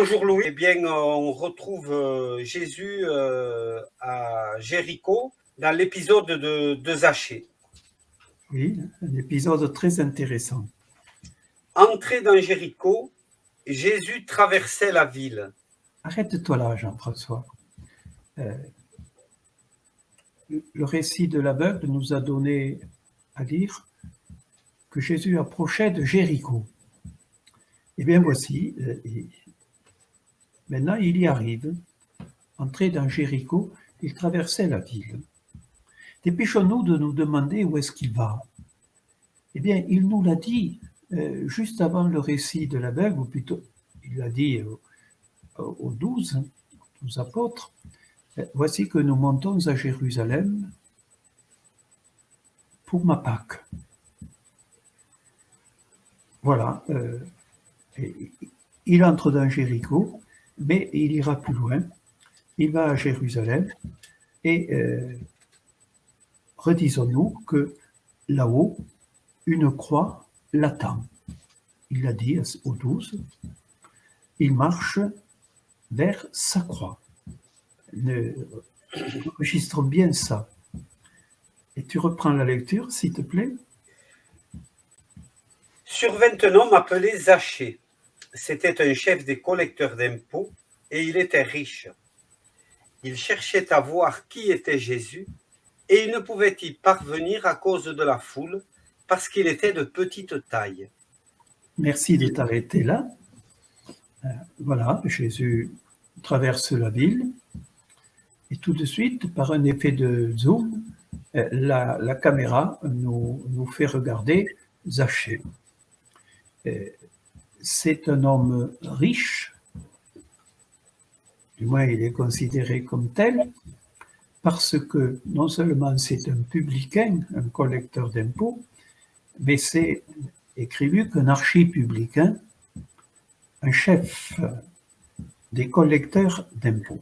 Bonjour Louis. Eh bien, on retrouve Jésus à Jéricho dans l'épisode de Zachée. Oui, un épisode très intéressant. Entré dans Jéricho, Jésus traversait la ville. Arrête-toi là, Jean-François. Le récit de l'aveugle nous a donné à lire que Jésus approchait de Jéricho. Eh bien voici, maintenant il y arrive. Entré dans Jéricho, il traversait la ville. Dépêchons-nous de nous demander où est-ce qu'il va. Eh bien, il nous l'a dit juste avant le récit de l'aveugle, ou plutôt, il l'a dit aux 12 apôtres. Voici que nous montons à Jérusalem pour ma Pâque. Voilà, il entre dans Jéricho, mais il ira plus loin. Il va à Jérusalem et redisons-nous que là-haut, une croix l'attend. Il l'a dit aux 12, il marche vers sa croix. Enregistrons bien ça. Et tu reprends la lecture, s'il te plaît. Survint un homme appelé Zachée. C'était un chef des collecteurs d'impôts et il était riche. Il cherchait à voir qui était Jésus et il ne pouvait y parvenir à cause de la foule parce qu'il était de petite taille. Merci de t'arrêter là. Voilà, Jésus traverse la ville et tout de suite, par un effet de zoom, la caméra nous fait regarder Zachée. C'est un homme riche, du moins il est considéré comme tel, parce que non seulement c'est un publicain, un collecteur d'impôts, mais c'est écrit qu'un archipublicain, un chef des collecteurs d'impôts.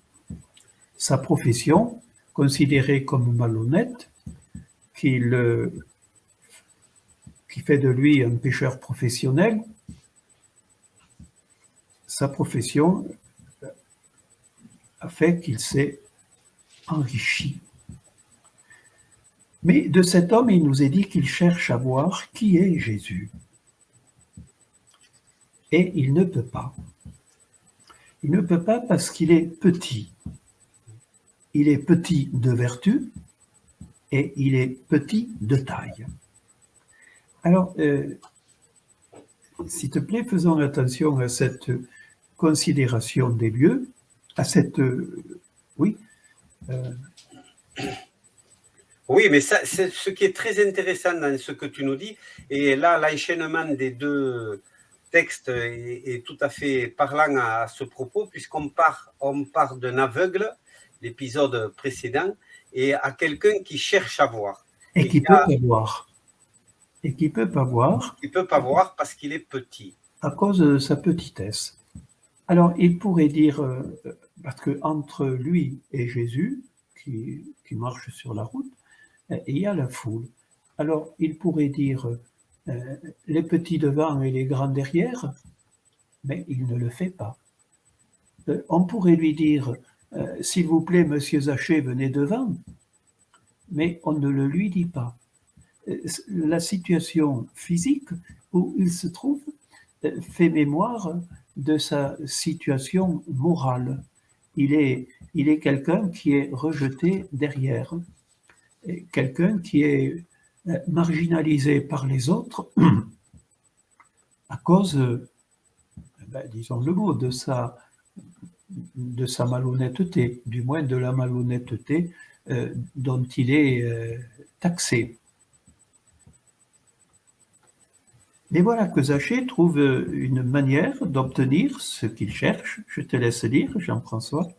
Sa profession, considérée comme malhonnête, qui fait de lui un pécheur professionnel, sa profession a fait qu'il s'est enrichi. Mais de cet homme, il nous est dit qu'il cherche à voir qui est Jésus. Et il ne peut pas. Il ne peut pas parce qu'il est petit. Il est petit de vertu et il est petit de taille. Alors, s'il te plaît, faisons attention à cette considération des lieux, à cette... oui. Oui, mais ça, c'est ce qui est très intéressant dans ce que tu nous dis. Et là, l'enchaînement des deux textes est tout à fait parlant à ce propos, puisqu'on part d'un aveugle, l'épisode précédent, et à quelqu'un qui cherche à voir. Et qui ne peut pas voir. Et qui ne peut pas voir. Il ne peut pas voir parce qu'il est petit. À cause de sa petitesse. Alors, il pourrait dire, parce qu'entre lui et Jésus, qui marche sur la route, il y a la foule. Alors, il pourrait dire les petits devant et les grands derrière, mais il ne le fait pas. On pourrait lui dire, s'il vous plaît, monsieur Zachée, venez devant, mais on ne le lui dit pas. La situation physique où il se trouve fait mémoire de sa situation morale. Il est quelqu'un qui est rejeté derrière, quelqu'un qui est marginalisé par les autres à cause, disons le mot, de sa malhonnêteté, du moins de la malhonnêteté dont il est taxé. Mais voilà que Zachée trouve une manière d'obtenir ce qu'il cherche. Je te laisse lire, Jean-François.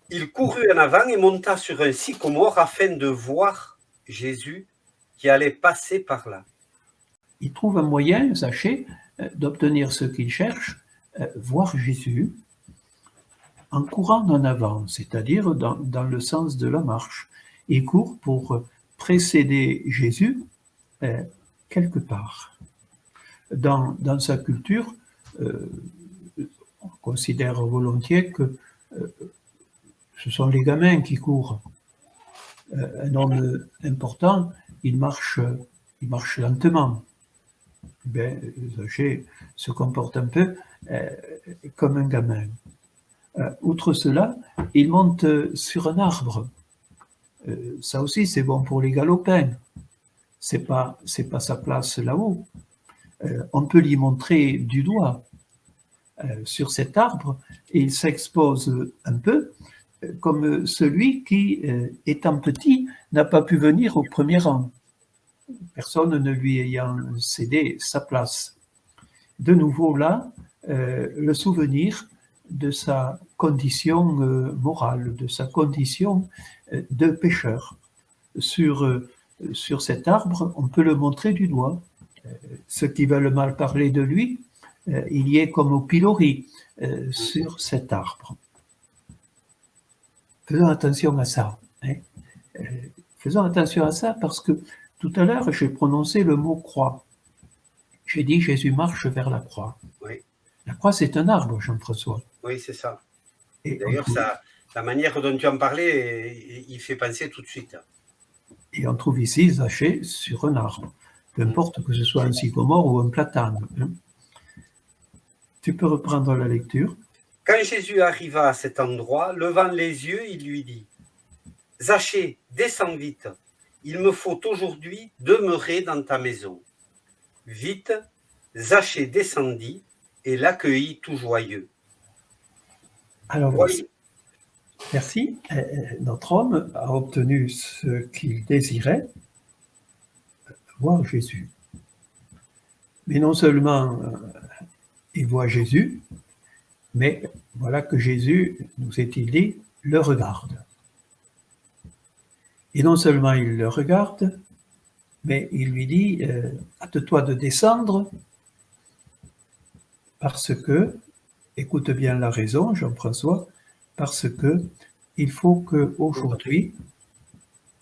Il courut en avant et monta sur un sycomore afin de voir Jésus qui allait passer par là. Il trouve un moyen, Zachée, d'obtenir ce qu'il cherche, voir Jésus, en courant en avant, c'est-à-dire dans le sens de la marche. Il court pour précéder Jésus quelque part. Dans sa culture, on considère volontiers que ce sont les gamins qui courent. Un homme important, il marche lentement. Ben, Zaché se comporte un peu comme un gamin. Outre cela, il monte sur un arbre. Ça aussi, c'est bon pour les galopins. C'est pas sa place là-haut. On peut l'y montrer du doigt sur cet arbre et il s'expose un peu comme celui qui, étant petit, n'a pas pu venir au premier rang, personne ne lui ayant cédé sa place. De nouveau là, le souvenir de sa condition morale, de sa condition de pécheur. Sur cet arbre, on peut le montrer du doigt. Ceux qui veulent mal parler de lui, il y est comme au pilori sur cet arbre. Faisons attention à ça. Hein. Faisons attention à ça parce que tout à l'heure, j'ai prononcé le mot croix. J'ai dit Jésus marche vers la croix. Oui. La croix, c'est un arbre, Jean-François. Oui, c'est ça. Et d'ailleurs, la manière dont tu en parlais, il fait penser tout de suite. Et on trouve ici Zaché sur un arbre, peu importe que ce soit un sycomore ou un platane. Hein. Tu peux reprendre la lecture. Quand Jésus arriva à cet endroit, levant les yeux, il lui dit « Zaché, descends vite, il me faut aujourd'hui demeurer dans ta maison. » Vite, Zaché descendit et l'accueillit tout joyeux. Alors, merci. Notre homme a obtenu ce qu'il désirait, voir Jésus. Mais non seulement il voit Jésus, mais voilà que Jésus, nous est-il dit, le regarde. Et non seulement il le regarde, mais il lui dit, hâte-toi de descendre, parce que, écoute bien la raison, Jean-François, parce que il faut qu'aujourd'hui,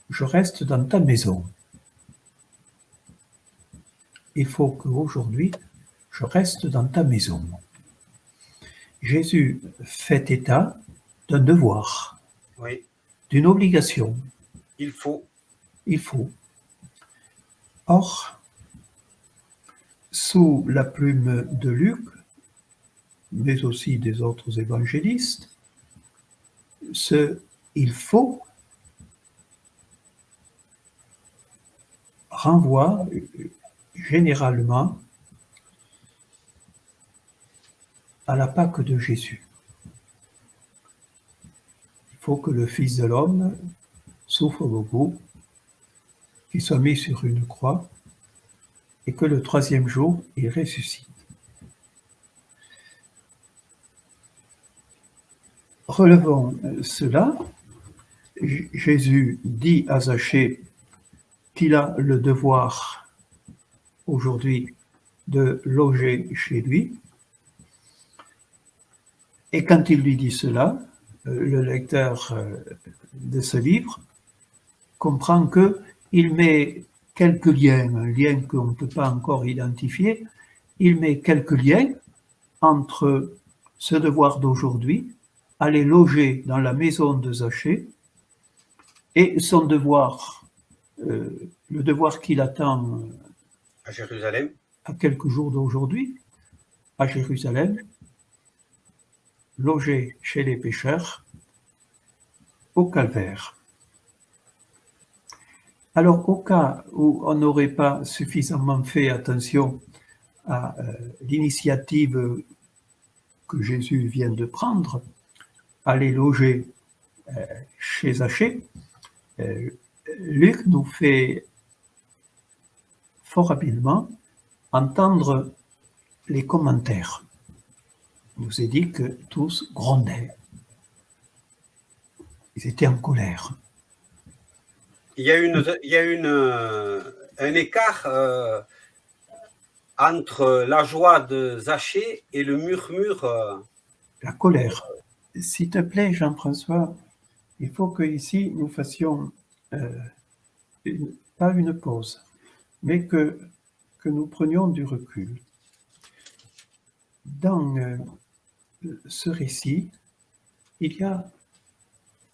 je reste dans ta maison. Il faut qu'aujourd'hui, je reste dans ta maison. Jésus fait état d'un devoir, oui. D'une obligation. Il faut. Il faut. Or, sous la plume de Luc, mais aussi des autres évangélistes, ce « il faut » renvoie généralement à la Pâque de Jésus. Il faut que le Fils de l'homme souffre beaucoup, qu'il soit mis sur une croix et que le troisième jour, il ressuscite. Relevons cela. Jésus dit à Zachée qu'il a le devoir aujourd'hui de loger chez lui. Et quand il lui dit cela, le lecteur de ce livre comprend qu'il met quelques liens, un lien qu'on ne peut pas encore identifier, il met quelques liens entre ce devoir d'aujourd'hui, aller loger dans la maison de Zachée, et son devoir, le devoir qu'il attend à Jérusalem, à quelques jours d'aujourd'hui, à Jérusalem, loger chez les pécheurs, au calvaire. Alors, au cas où on n'aurait pas suffisamment fait attention à l'initiative que Jésus vient de prendre, aller loger chez Zachée, Luc nous fait fort habilement entendre les commentaires. Il nous est dit que tous grondaient. Ils étaient en colère. Il y a un écart entre la joie de Zachée et le murmure. La colère. S'il te plaît, Jean-François, il faut qu'ici nous fassions pas une pause, mais que nous prenions du recul. Dans ce récit, il y a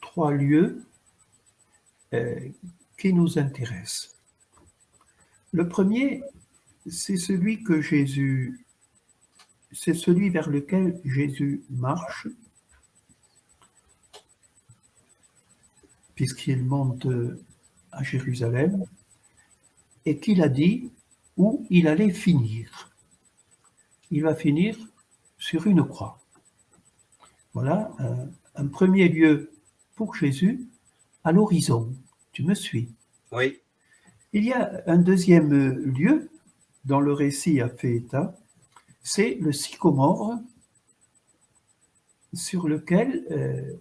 3 lieux qui nous intéressent. Le premier, c'est celui vers lequel Jésus marche, puisqu'il monte à Jérusalem, et qu'il a dit où il allait finir. Il va finir sur une croix. Voilà un premier lieu pour Jésus à l'horizon. Tu me suis? Oui. Il y a un deuxième lieu dont le récit a fait état, c'est le sycomore sur lequel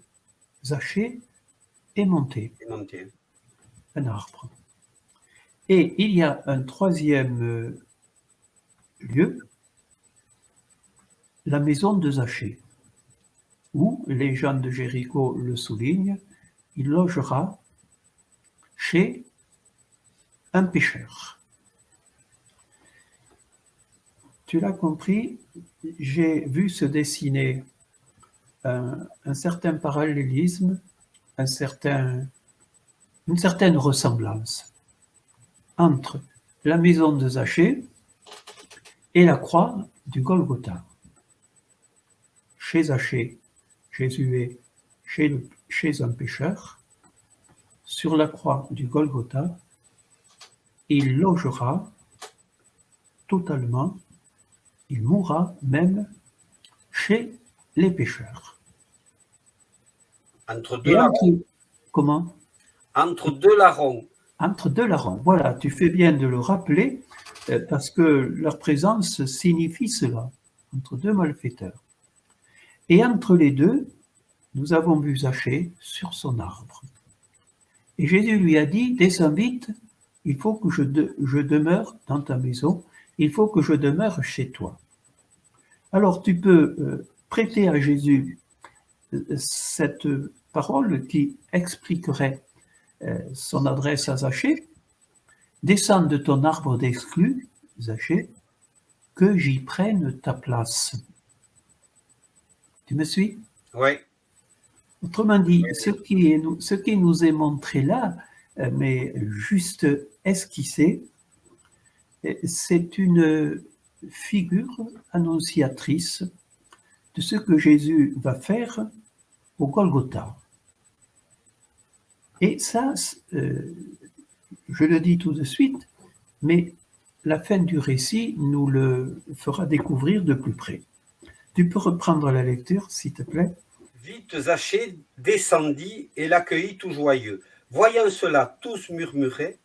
Zachée est monté, un arbre. Et il y a un troisième lieu, la maison de Zachée, où les gens de Jéricho le soulignent, il logera chez un pécheur. Tu l'as compris, j'ai vu se dessiner un certain parallélisme, une certaine ressemblance entre la maison de Zachée et la croix du Golgotha. Chez Zachée, Jésus est chez un pécheur. Sur la croix du Golgotha, il logera totalement, il mourra même chez les pécheurs. Entre deux larrons. Comment? Entre deux larrons. Entre deux larrons. Voilà, tu fais bien de le rappeler, parce que leur présence signifie cela, entre deux malfaiteurs. Et entre les deux, nous avons vu Zachée sur son arbre. Et Jésus lui a dit, descends vite, il faut que je demeure dans ta maison, il faut que je demeure chez toi. Alors tu peux prêter à Jésus cette parole qui expliquerait son adresse à Zachée. Descends de ton arbre d'exclus, Zachée, que j'y prenne ta place. Tu me suis? Oui. Autrement dit, ce qui nous est montré là, mais juste esquissé, c'est une figure annonciatrice de ce que Jésus va faire au Golgotha. Et ça, je le dis tout de suite, mais la fin du récit nous le fera découvrir de plus près. Tu peux reprendre la lecture, s'il te plaît? Vite Zachée descendit et l'accueillit tout joyeux. Voyant cela, tous murmuraient.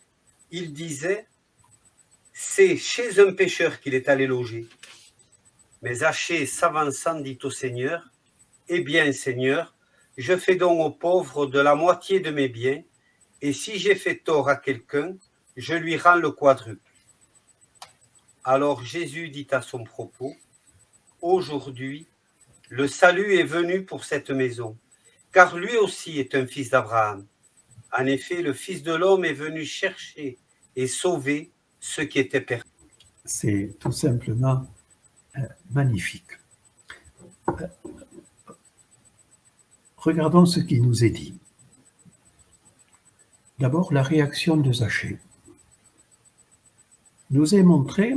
Il disait, c'est chez un pécheur qu'il est allé loger. Mais Zachée, s'avançant, dit au Seigneur, eh bien, Seigneur, je fais don aux pauvres de la moitié de mes biens, et si j'ai fait tort à quelqu'un, je lui rends le quadruple. Alors Jésus dit à son propos, aujourd'hui, le salut est venu pour cette maison, car lui aussi est un fils d'Abraham. En effet, le Fils de l'homme est venu chercher et sauver ceux qui étaient perdus. C'est tout simplement magnifique. Regardons ce qui nous est dit. D'abord, la réaction de Zachée nous est montrée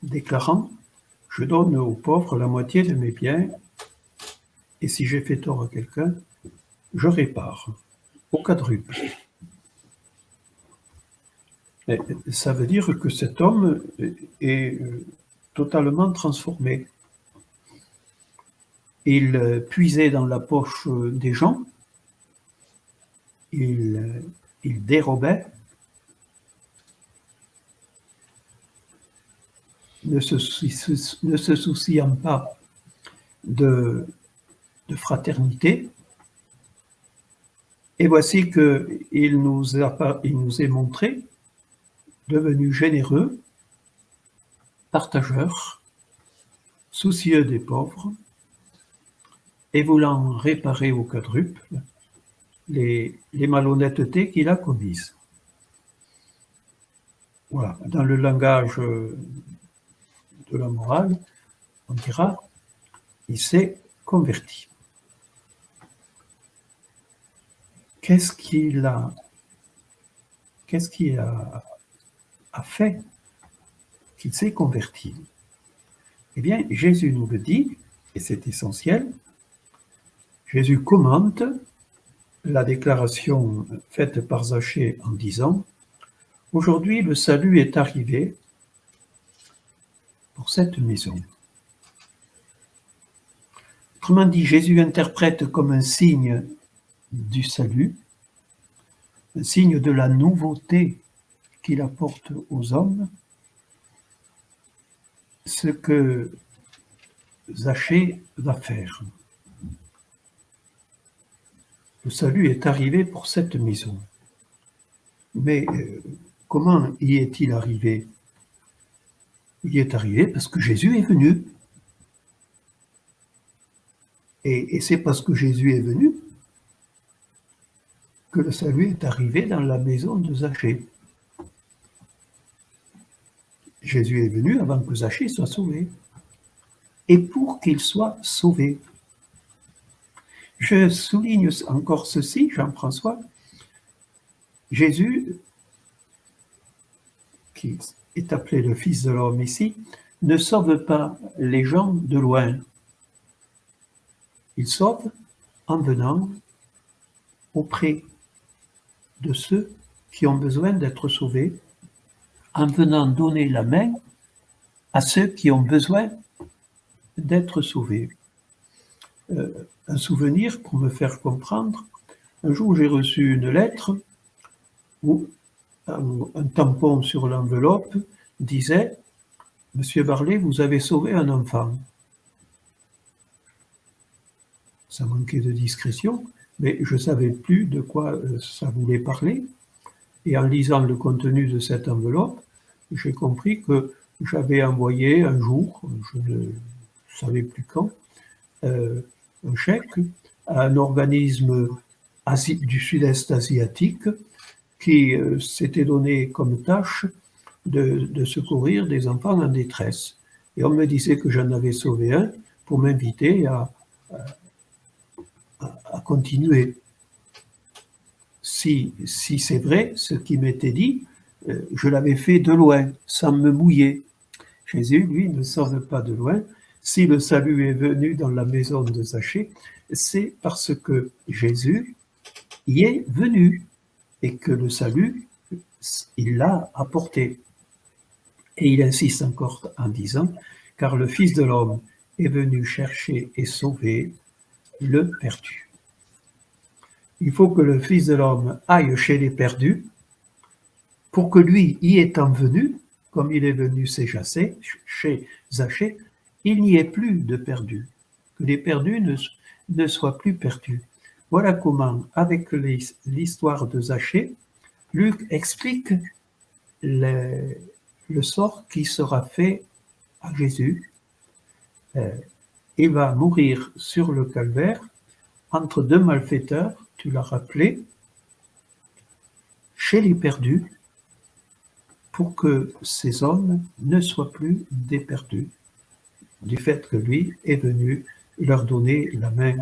déclarant « Je donne aux pauvres la moitié de mes biens, et si j'ai fait tort à quelqu'un, je répare au quadruple. » Ça veut dire que cet homme est totalement transformé. Il puisait dans la poche des gens, il dérobait, ne se souciant pas de fraternité. Et voici qu'il nous est montré, devenu généreux, partageur, soucieux des pauvres, et voulant réparer au quadruple les malhonnêtetés qu'il a commises. Voilà, dans le langage de la morale, on dira, il s'est converti. Qu'est-ce qu'il a fait qu'il s'est converti? Eh bien, Jésus nous le dit, et c'est essentiel. Jésus commente la déclaration faite par Zachée en disant « Aujourd'hui, le salut est arrivé pour cette maison. » Autrement dit, Jésus interprète comme un signe du salut, un signe de la nouveauté qu'il apporte aux hommes, ce que Zachée va faire. Le salut est arrivé pour cette maison. Mais comment y est-il arrivé? Il y est arrivé parce que Jésus est venu. Et c'est parce que Jésus est venu que le salut est arrivé dans la maison de Zachée. Jésus est venu avant que Zachée soit sauvé. Et pour qu'il soit sauvé. Je souligne encore ceci, Jean-François. Jésus, qui est appelé le Fils de l'homme ici, ne sauve pas les gens de loin. Il sauve en venant auprès de ceux qui ont besoin d'être sauvés, en venant donner la main à ceux qui ont besoin d'être sauvés. Un souvenir pour me faire comprendre, un jour j'ai reçu une lettre où un tampon sur l'enveloppe disait « Monsieur Barlet, vous avez sauvé un enfant ». Ça manquait de discrétion, mais je ne savais plus de quoi ça voulait parler. Et en lisant le contenu de cette enveloppe, j'ai compris que j'avais envoyé un jour, je ne savais plus quand, un chèque à un organisme du sud-est asiatique qui s'était donné comme tâche de secourir des enfants en détresse. Et on me disait que j'en avais sauvé un pour m'inviter à continuer. Si c'est vrai, ce qui m'était dit, je l'avais fait de loin, sans me mouiller. Jésus, lui, ne sauve pas de loin. Si le salut est venu dans la maison de Zachée, c'est parce que Jésus y est venu et que le salut, il l'a apporté. Et il insiste encore en disant, car le Fils de l'homme est venu chercher et sauver le perdu. Il faut que le Fils de l'homme aille chez les perdus pour que lui, y étant venu, comme il est venu chez Zachée, il n'y ait plus de perdus, que les perdus ne soient plus perdus. Voilà comment, avec l'histoire de Zachée, Luc explique le sort qui sera fait à Jésus. Il va mourir sur le calvaire entre deux malfaiteurs, tu l'as rappelé, chez les perdus, pour que ces hommes ne soient plus des perdus, du fait que lui est venu leur donner la main.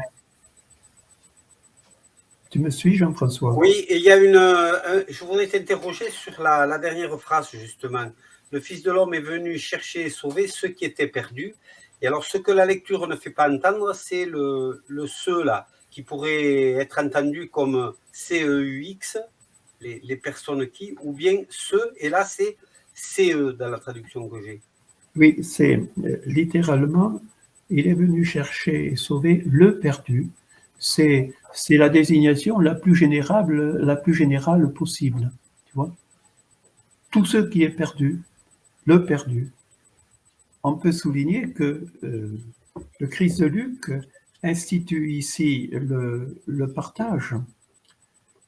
Tu me suis, Jean-François? Oui, et il y a je voudrais t'interroger sur la dernière phrase, justement. Le Fils de l'homme est venu chercher et sauver ceux qui étaient perdus. Et alors, ce que la lecture ne fait pas entendre, c'est le ceux-là, qui pourrait être entendu comme CEUX, les personnes qui, ou bien ceux, et là, c'est CE dans la traduction que j'ai. Oui, c'est littéralement, il est venu chercher et sauver le perdu. C'est la désignation la plus générale possible. Tu vois, tout ce qui est perdu, le perdu. On peut souligner que le Christ de Luc institue ici le partage,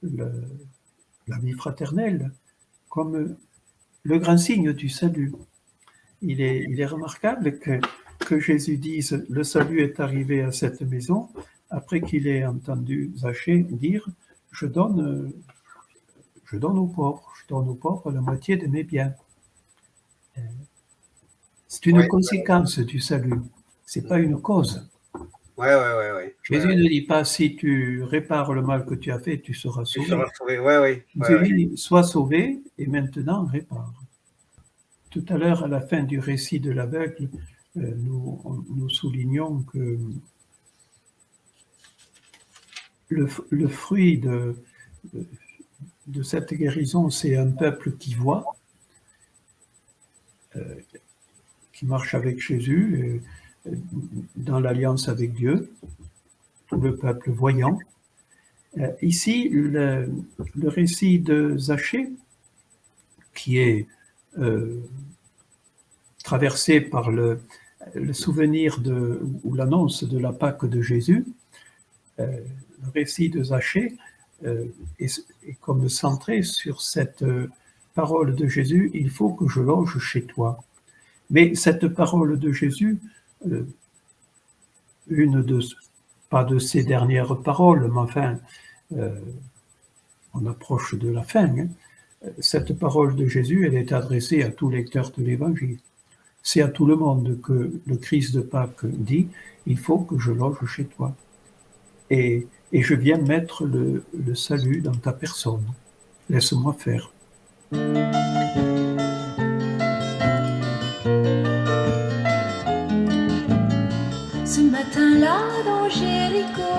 la vie fraternelle, comme le grand signe du salut. Il est remarquable que Jésus dise « Le salut est arrivé à cette maison » après qu'il ait entendu Zachée dire « Je donne aux pauvres la moitié de mes biens ». C'est une conséquence du salut. c'est pas une cause. Ouais. Jésus ne dit pas si tu répares le mal que tu as fait, tu seras Tu sauvé. seras sauvé, ouais. Il dit sois sauvé et maintenant répare. Tout à l'heure, à la fin du récit de l'aveugle, nous soulignons que le fruit de cette guérison, c'est un peuple qui voit, qui marche avec Jésus, dans l'alliance avec Dieu, tout le peuple voyant. Ici, le récit de Zachée, qui est traversé par le souvenir ou l'annonce de la Pâque de Jésus, le récit de Zachée est comme centré sur cette parole de Jésus, il faut que je loge chez toi. Mais cette parole de Jésus, pas de ses dernières paroles, mais enfin, on approche de la fin, hein. Cette parole de Jésus, elle est adressée à tout lecteur de l'Évangile. C'est à tout le monde que le Christ de Pâques dit, il faut que je loge chez toi. Et je viens mettre le salut dans ta personne. Laisse-moi faire. Ce matin-là dans Jéricho,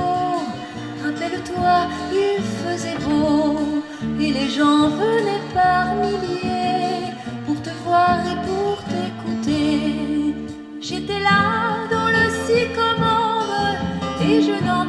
rappelle-toi, il faisait beau et les gens venaient par milliers pour te voir et pour t'écouter. J'étais là dans le sycomore et je n'en